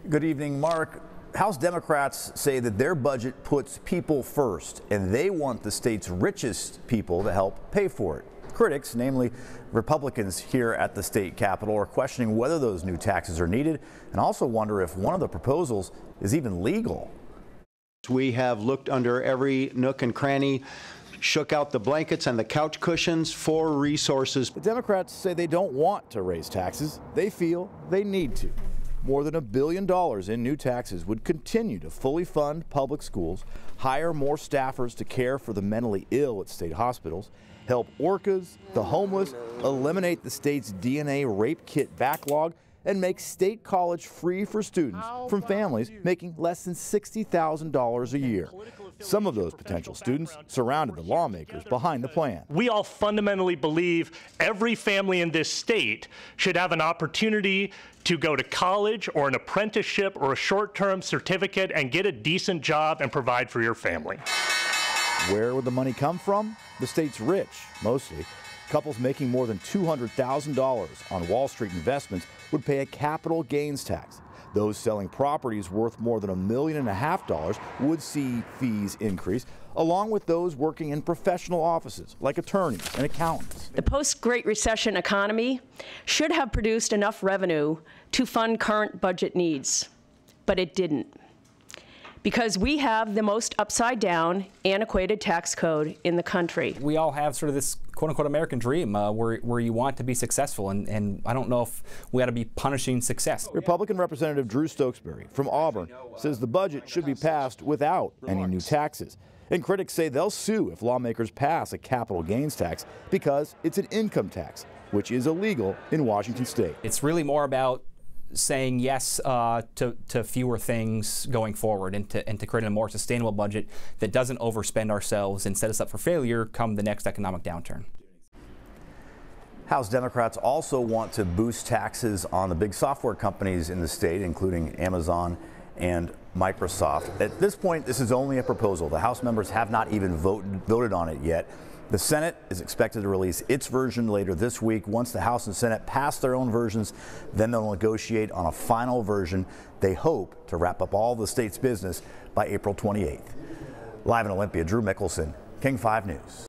Good evening, Mark. House Democrats say that their budget puts people first, and they want the state's richest people to help pay for it. Critics, namely Republicans here at the state capitol, are questioning whether those new taxes are needed and also wonder if one of the proposals is even legal. We have looked under every nook and cranny, shook out the blankets and the couch cushions for resources. The Democrats say they don't want to raise taxes. They feel they need to. More than $1 billion in new taxes would continue to fully fund public schools, hire more staffers to care for the mentally ill at state hospitals, help orcas, the homeless, eliminate the state's DNA rape kit backlog, and make state college free for students from families making less than $60,000 a year. Some of those potential students surrounded the lawmakers behind the plan. We all fundamentally believe every family in this state should have an opportunity to go to college or an apprenticeship or a short-term certificate and get a decent job and provide for your family. Where would the money come from? The state's rich, mostly. Couples making more than $200,000 on Wall Street investments would pay a capital gains tax. Those selling properties worth more than $1.5 million would see fees increase, along with those working in professional offices like attorneys and accountants. The post-Great Recession economy should have produced enough revenue to fund current budget needs, but it didn't. Because we have the most upside-down, antiquated tax code in the country. We all have sort of this quote-unquote American dream where you want to be successful, and I don't know if we ought to be punishing success. Republican Representative Drew Stokesbury from Auburn says the budget should be passed without any new taxes. And critics say they'll sue if lawmakers pass a capital gains tax because it's an income tax, which is illegal in Washington state. It's really more about saying yes to fewer things going forward and to create a more sustainable budget that doesn't overspend ourselves and set us up for failure come the next economic downturn. House Democrats also want to boost taxes on the big software companies in the state, including Amazon and Microsoft. At this point, this is only a proposal. The House members have not even voted on it yet. The Senate is expected to release its version later this week. Once the House and Senate pass their own versions, then they'll negotiate on a final version. They hope to wrap up all the state's business by April 28th. Live in Olympia, Drew Mickelson, King 5 News.